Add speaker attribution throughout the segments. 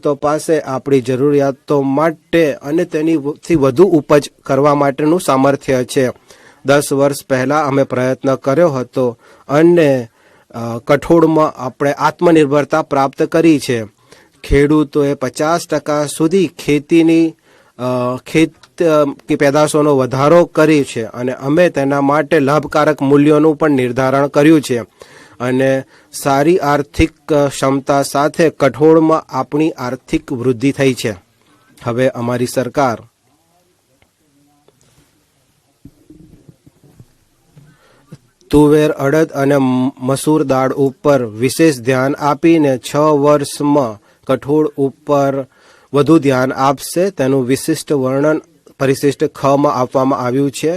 Speaker 1: ખેડૂતો પાસે આપણી જરૂરિયાતો માટે અને તેનીથી વધુ ઉપજ કરવા માટેનું સામર્થ્ય છે. 10 વર્ષ પહેલાં અમે પ્રયત્ન કર્યો હતો અને કઠોળમાં આપણે આત્મનિર્ભરતા પ્રાપ્ત કરી છે. ખેડૂતોએ 50% સુધી ખેતીની પેદાશોનો વધારો કર્યો છે અને અમે તેના માટે લાભકારક મૂલ્યોનું પણ નિર્ધારણ કર્યું છે. અને સારી આર્થિક ક્ષમતા સાથે કઠોળમાં આપણી આર્થિક વૃદ્ધિ થઈ છે. હવે અમારી સરકાર તુવેર, અડદ અને મસૂર દાળ ઉપર વિશેષ ધ્યાન આપીને 6 વર્ષમાં કઠોળ ઉપર વધુ ધ્યાન આપશે. તેનું વિશિષ્ટ વર્ણન પરિશિષ્ટ ખમાં આપવામાં આવ્યું છે.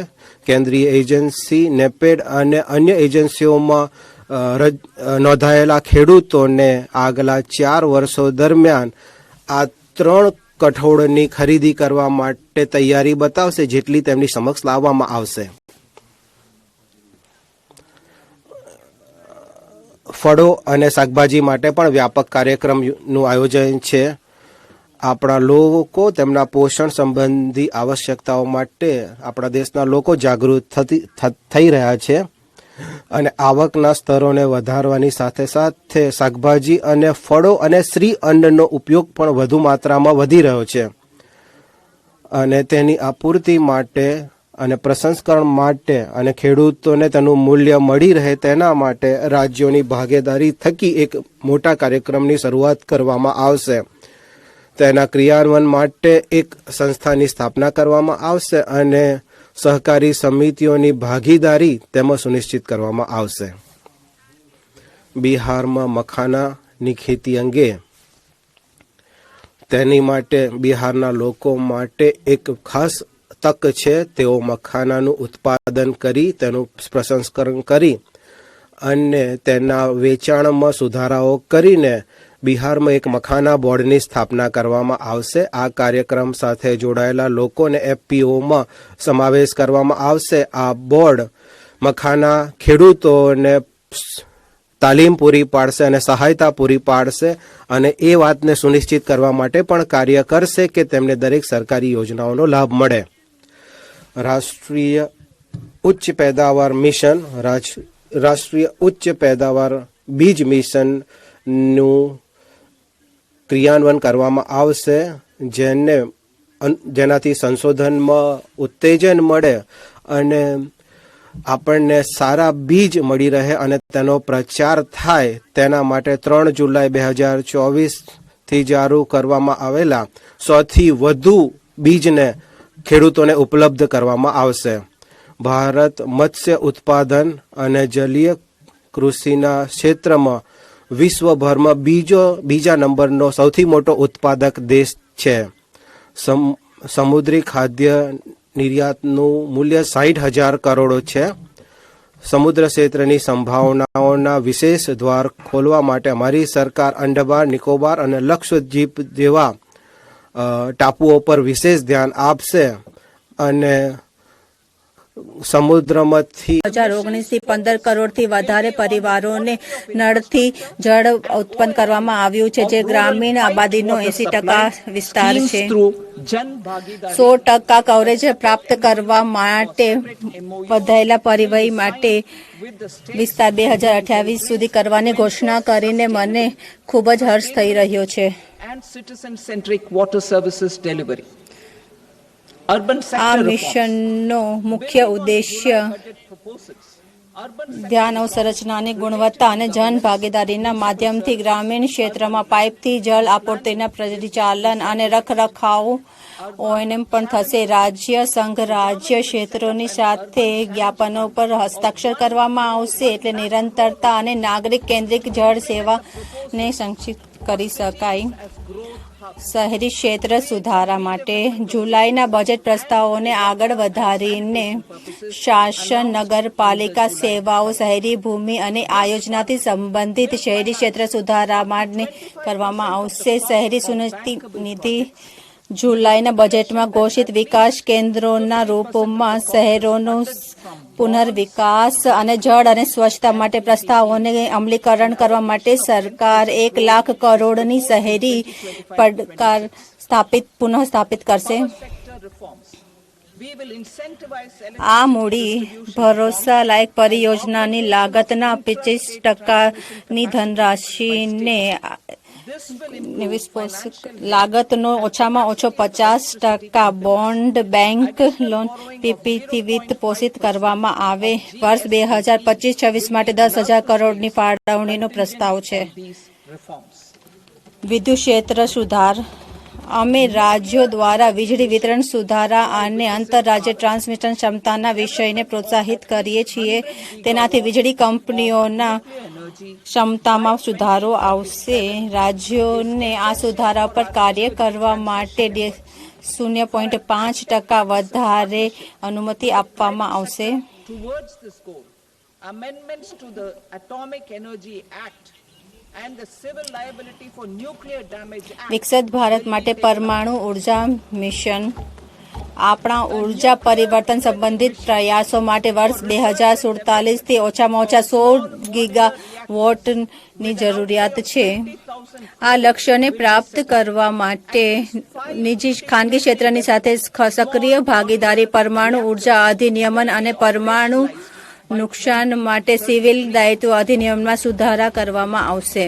Speaker 1: કેન્દ્રીય એજન્સી નેપેડ અને અન્ય એજન્સીઓમાં નોંધાયેલા ખેડૂતોને આગલા 4 વર્ષો દરમિયાન આ 3 કઠોળની ખરીદી કરવા માટે તૈયારી બતાવશે જેટલી તેમની સમક્ષ લાવવામાં આવશે. ફળો અને શાકભાજી માટે પણ વ્યાપક કાર્યક્રમનું આયોજન છે. આપણા લોકો તેમના પોષણ સંબંધી આવશ્યકતાઓ માટે આપણા દેશના લોકો જાગૃત થઈ રહ્યા છે અને આવકના સ્તરોને વધારવાની સાથે સાથે શાકભાજી અને ફળો અને શ્રી અન્નનો ઉપયોગ પણ વધુ માત્રામાં વધી રહ્યો છે. અને તેની આપૂર્તિ માટે અને પ્રસંસ્કરણ માટે અને ખેડૂતોને તેનું મૂલ્ય મળી રહે તેના માટે રાજ્યોની ભાગીદારી થકી એક મોટા કાર્યક્રમની શરૂઆત કરવામાં આવશે. તેના ક્રિયાન્વયન માટે એક સંસ્થાની સ્થાપના કરવામાં આવશે અને સહકારી સમિતિઓની ભાગીદારી તેમાં સુનિશ્ચિત કરવામાં આવશે. બિહારમાં મખાનાની ખેતી અંગે તેની માટે બિહારના લોકો માટે એક ખાસ તક છે. તેઓ મખાનાનું ઉત્પાદન કરી તેનું પ્રસંસ્કરણ કરી અને તેના વેચાણમાં સુધારાઓ કરીને બિહારમાં એક મખાના બોર્ડની સ્થાપના કરવામાં આવશે. આ કાર્યક્રમ સાથે જોડાયેલા લોકોને એફપીઓમાં સમાવેશ કરવામાં આવશે. આ બોર્ડ મખાના ખેડૂતોને તાલીમ પૂરી પાડશે અને સહાયતા પૂરી પાડશે અને એ વાતને સુનિશ્ચિત કરવા માટે પણ કાર્ય કરશે કે તેમને દરેક સરકારી યોજનાઓનો લાભ મળે. રાષ્ટ્રીય ઉચ્ચ પેદાવાર મિશન રાષ્ટ્રીય ઉચ્ચ પેદાવાર બીજ મિશનનું ક્રિયાન્વયન કરવામાં આવશે જેનાથી સંશોધનમાં ઉત્તેજન મળે અને આપણને સારા બીજ મળી રહે અને તેનો પ્રચાર થાય. તેના માટે 3 જુલાઈ 2024થી જારી કરવામાં આવેલા 100થી વધુ બીજને ખેડૂતોને ઉપલબ્ધ કરવામાં આવશે. ભારત મત્સ્ય ઉત્પાદન અને જલીય કૃષિના ક્ષેત્રમાં વિશ્વભરમાં બીજા નંબરનો સૌથી મોટો ઉત્પાદક દેશ છે. સમુદ્રી ખાદ્ય નિર્યાતનું મૂલ્ય 60,000 કરોડ છે. સમુદ્ર ક્ષેત્રની સંભાવનાઓના વિશેષ દ્વાર ખોલવા માટે અમારી સરકાર અંડમાન, નિકોબાર અને લક્ષદ્વીપ જેવા ટાપુઓ પર વિશેષ ધ્યાન આપશે અને સમુદ્રમાંથી
Speaker 2: 2019થી 15 કરોડથી વધારે પરિવારોને નળથી જળ ઉત્પન્ન કરવામાં આવ્યું છે, જે ગ્રામીણ આબાદીનો 80% વિસ્તાર છે. 100% કવરેજ પ્રાપ્ત કરવા માટે વધારેલા પરિવહન માટે વિસ્તાર 2028 સુધી કરવાની ઘોષણા કરીને મને ખૂબ જ હર્ષ થઈ રહ્યો છે. આ મિશનનો મુખ્ય ઉદ્દેશ્ય ધ્યાન અવસંરચનાની ગુણવત્તા અને જન ભાગીદારીના માધ્યમથી ગ્રામીણ ક્ષેત્રમાં પાઇપથી જળ આપૂર્તિના પરિચાલન અને રખરખાવ ઓએનએમ પણ થશે. રાજ્ય સંઘ રાજ્ય ક્ષેત્રોની સાથે જ્ઞાપનો પર હસ્તાક્ષર કરવામાં આવશે એટલે નિરંતરતા અને નાગરિક કેન્દ્રિત જળ સેવાને સંક્ષિપ્ત કરી શકાય. શહેરી ક્ષેત્ર સુધારા માટે જુલાઈના બજેટ પ્રસ્તાવોને આગળ વધારીને શાસન, નગરપાલિકા સેવાઓ, શહેરી ભૂમિ અને આયોજનાથી સંબંધિત શહેરી ક્ષેત્ર સુધારા માટે કરવામાં આવશે. શહેરી સુનિધિ જુલાઈના બજેટમાં ઘોષિત વિકાસ કેન્દ્રોના રૂપમાં શહેરોનો પુનર્વિકાસ અને જળ અને સ્વચ્છતા માટે પ્રસ્તાવોને અમલીકરણ કરવા માટે સરકાર 1 લાખ કરોડની શહેરી પડકાર પુનઃ સ્થાપિત કરશે. આ મૂડી ભરોસાલાયક પરિયોજનાની લાગતના 25%ની ધનરાશિને લાગતનો ઓછામાં ઓછો 50% બોન્ડ બેંક લોન પીપીથી વિત્ત પોષિત કરવામાં આવે. વર્ષ 2025-26 માટે 10,000 કરોડની ફાળવણીનો પ્રસ્તાવ છે. વિદ્યુત ક્ષેત્ર સુધાર. અમે રાજ્યો દ્વારા વીજળી વિતરણ સુધારા અને આંતરરાજ્ય ટ્રાન્સમિશન ક્ષમતાના વિષયને પ્રોત્સાહિત કરીએ છીએ. તેનાથી વીજળી કંપનીઓના ક્ષમતામાં સુધારો આવશે. રાજ્યોને આ સુધારા પર કાર્ય કરવા માટે 0.5% વધારે અનુમતિ આપવામાં આવશે.
Speaker 3: Amendments to the Atomic Energy Act and the Civil Liability for Nuclear Damage Act.
Speaker 2: વિકસિત ભારત માટે પરમાણુ ઉર્જા મિશન. આપણા ઉર્જા પરિવર્તન સંબંધિત પ્રયાસો માટે વર્ષ 2047થી ઓછામાં ઓછા 100 ગીગાવોટની જરૂરિયાત છે. આ લક્ષ્યને પ્રાપ્ત કરવા માટે ખાનગી ક્ષેત્રની સાથે સક્રિય ભાગીદારી, પરમાણુ ઉર્જા અધિનિયમન અને પરમાણુ નુકસાન માટે સિવિલ દાયિત્વ અધિનિયમમાં સુધારા કરવામાં આવશે.